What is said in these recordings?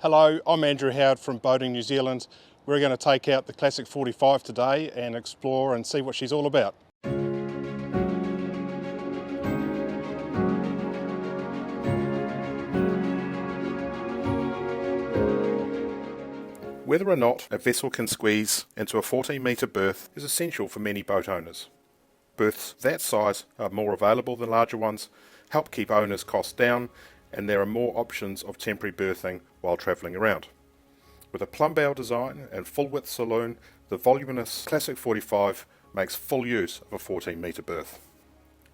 Hello, I'm Andrew Howard from Boating New Zealand. We're going to take out the Classic 45 today and explore and see what she's all about. Whether or not a vessel can squeeze into a 14-metre berth is essential for many boat owners. Berths that size are more available than larger ones, help keep owners' costs down, and there are more options of temporary berthing while travelling around. With a plumb bow design and full-width saloon, the voluminous Classic 45 makes full use of a 14-metre berth.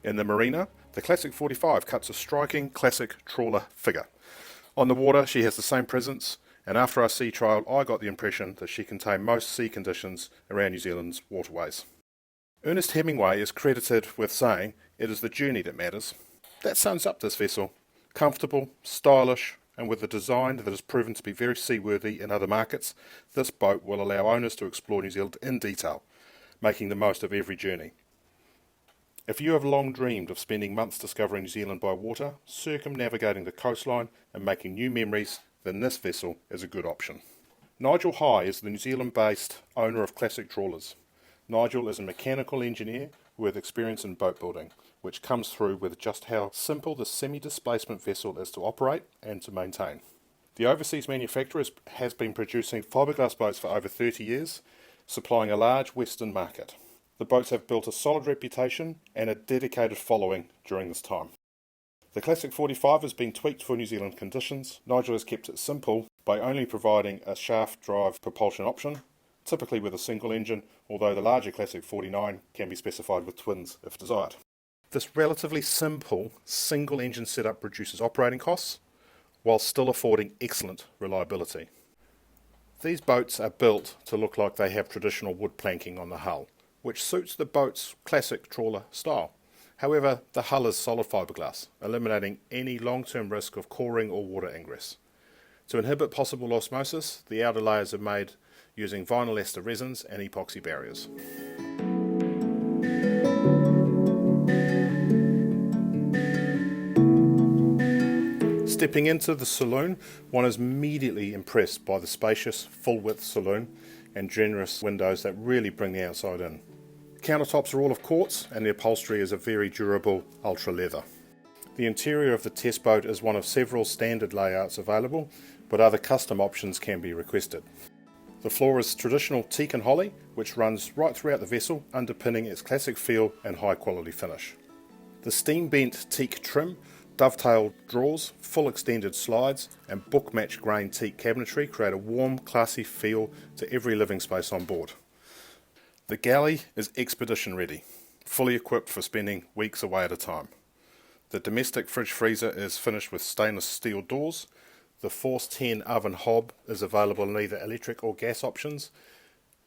In the marina, the Classic 45 cuts a striking classic trawler figure. On the water, she has the same presence, and after our sea trial, I got the impression that she can tame most sea conditions around New Zealand's waterways. Ernest Hemingway is credited with saying, "It is the journey that matters." That sums up this vessel. Comfortable, stylish, and with a design that has proven to be very seaworthy in other markets, this boat will allow owners to explore New Zealand in detail, making the most of every journey. If you have long dreamed of spending months discovering New Zealand by water, circumnavigating the coastline and making new memories, then this vessel is a good option. Nigel High is the New Zealand-based owner of Classic Trawlers. Nigel is a mechanical engineer with experience in boat building, which comes through with just how simple the semi-displacement vessel is to operate and to maintain. The overseas manufacturer has been producing fiberglass boats for over 30 years, supplying a large Western market. The boats have built a solid reputation and a dedicated following during this time. The Classic 45 has been tweaked for New Zealand conditions. Nigel has kept it simple by only providing a shaft drive propulsion option, typically with a single engine, although the larger Classic 49 can be specified with twins if desired. This relatively simple single engine setup reduces operating costs while still affording excellent reliability. These boats are built to look like they have traditional wood planking on the hull, which suits the boat's classic trawler style. However, the hull is solid fiberglass, eliminating any long-term risk of coring or water ingress. To inhibit possible osmosis, the outer layers are made using vinyl ester resins and epoxy barriers. Stepping into the saloon, one is immediately impressed by the spacious, full-width saloon and generous windows that really bring the outside in. Countertops are all of quartz and the upholstery is a very durable ultra leather. The interior of the test boat is one of several standard layouts available, but other custom options can be requested. The floor is traditional teak and holly, which runs right throughout the vessel, underpinning its classic feel and high quality finish. The steam bent teak trim, dovetailed drawers, full extended slides and book match grain teak cabinetry create a warm, classy feel to every living space on board. The galley is expedition ready, fully equipped for spending weeks away at a time. The domestic fridge freezer is finished with stainless steel doors. The Force 10 oven hob is available in either electric or gas options,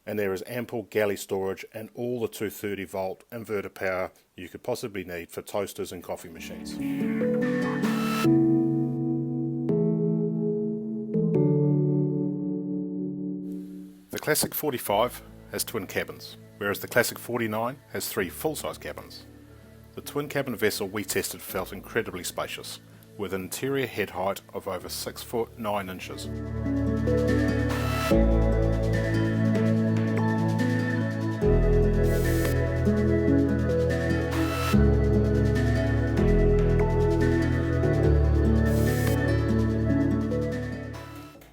and there is ample galley storage and all the 230 volt inverter power you could possibly need for toasters and coffee machines. The Classic 45 has twin cabins, whereas the Classic 49 has 3 full-size cabins. The twin cabin vessel we tested felt incredibly spacious, with an interior head height of over 6 foot 9 inches.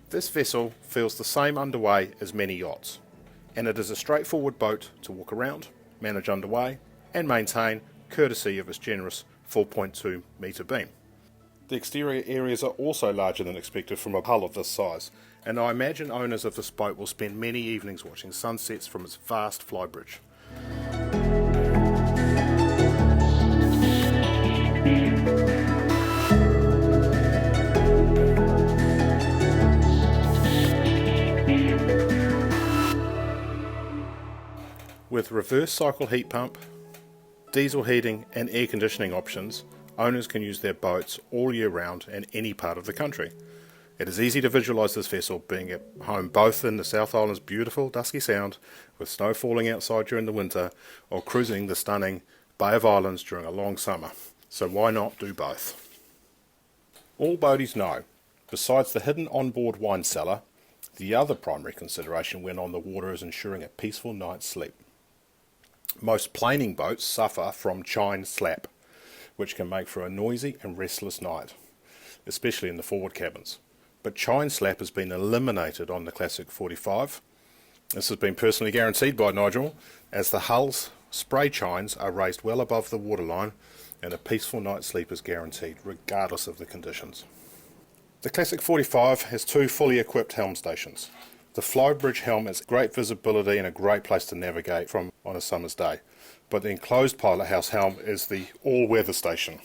This vessel feels the same underway as many yachts, and it is a straightforward boat to walk around, manage underway, and maintain, courtesy of its generous 4.2 metre beam. The exterior areas are also larger than expected from a hull of this size, and I imagine owners of this boat will spend many evenings watching sunsets from its vast flybridge. With reverse cycle heat pump, diesel heating and air conditioning options, owners can use their boats all year round in any part of the country. It is easy to visualise this vessel being at home both in the South Island's beautiful Dusky Sound, with snow falling outside during the winter, or cruising the stunning Bay of Islands during a long summer. So why not do both? All boaties know Besides the hidden onboard wine cellar, the other primary consideration when on the water is ensuring a peaceful night's sleep. Most planing boats suffer from chine slap, which can make for a noisy and restless night, especially in the forward cabins. But chine slap has been eliminated on the Classic 45. This has been personally guaranteed by Nigel, as the hull's spray chines are raised well above the waterline and a peaceful night's sleep is guaranteed, regardless of the conditions. The Classic 45 has two fully equipped helm stations. The flybridge helm has great visibility and a great place to navigate from on a summer's day, but the enclosed pilot house helm is the all-weather station.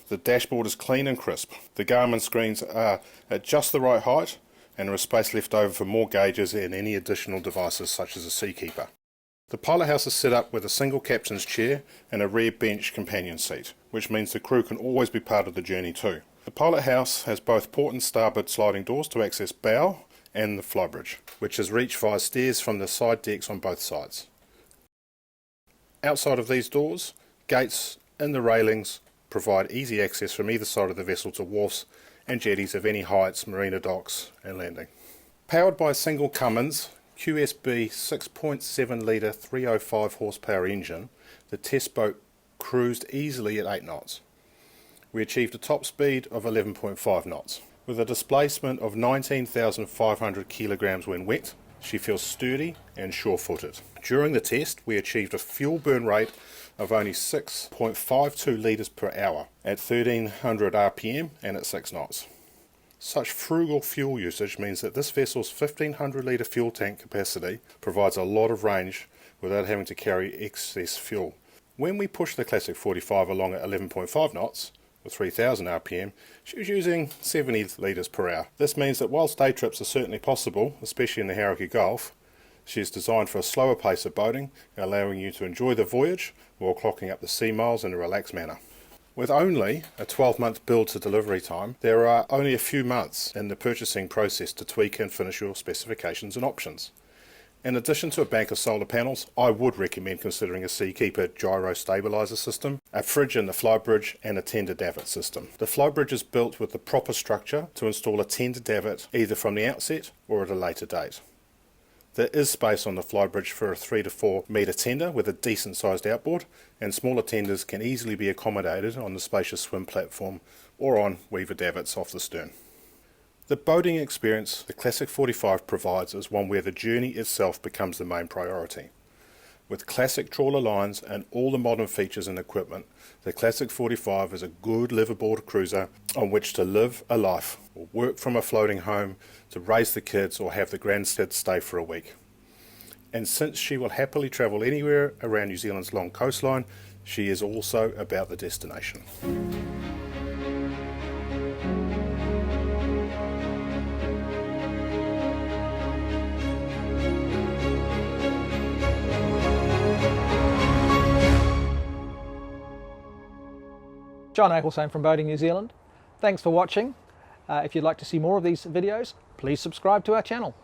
The dashboard is clean and crisp. The Garmin screens are at just the right height, and there is space left over for more gauges and any additional devices such as a Seakeeper. The pilot house is set up with a single captain's chair and a rear bench companion seat, which means the crew can always be part of the journey too. The pilot house has both port and starboard sliding doors to access bow and the flybridge, which is reached via stairs from the side decks on both sides. Outside of these doors, gates in the railings provide easy access from either side of the vessel to wharfs and jetties of any heights, marina docks and landing. Powered by a single Cummins QSB 6.7 litre 305 horsepower engine, the test boat cruised easily at 8 knots. We achieved a top speed of 11.5 knots. With a displacement of 19,500 kilograms when wet, she feels sturdy and sure-footed. During the test, we achieved a fuel burn rate of only 6.52 litres per hour at 1300 RPM and at 6 knots. Such frugal fuel usage means that this vessel's 1500 litre fuel tank capacity provides a lot of range without having to carry excess fuel. When we pushed the Classic 45 along at 11.5 knots, with 3000 RPM, she was using 70 litres per hour. This means that whilst day trips are certainly possible, especially in the Hauraki Gulf, she is designed for a slower pace of boating, allowing you to enjoy the voyage while clocking up the sea miles in a relaxed manner. With only a 12-month build to delivery time, there are only a few months in the purchasing process to tweak and finish your specifications and options. In addition to a bank of solar panels, I would recommend considering a Seakeeper gyro stabilizer system, a fridge in the flybridge and a tender davit system. The flybridge is built with the proper structure to install a tender davit either from the outset or at a later date. There is space on the flybridge for a 3 to 4 metre tender with a decent sized outboard, and smaller tenders can easily be accommodated on the spacious swim platform or on weaver davits off the stern. The boating experience the Classic 45 provides is one where the journey itself becomes the main priority. With classic trawler lines and all the modern features and equipment, the Classic 45 is a good liveaboard cruiser on which to live a life, or work from a floating home, to raise the kids or have the grandkids stay for a week. And since she will happily travel anywhere around New Zealand's long coastline, she is also about the destination. John Ecclestone from Boating New Zealand. Thanks for watching. If you'd like to see more of these videos, please subscribe to our channel.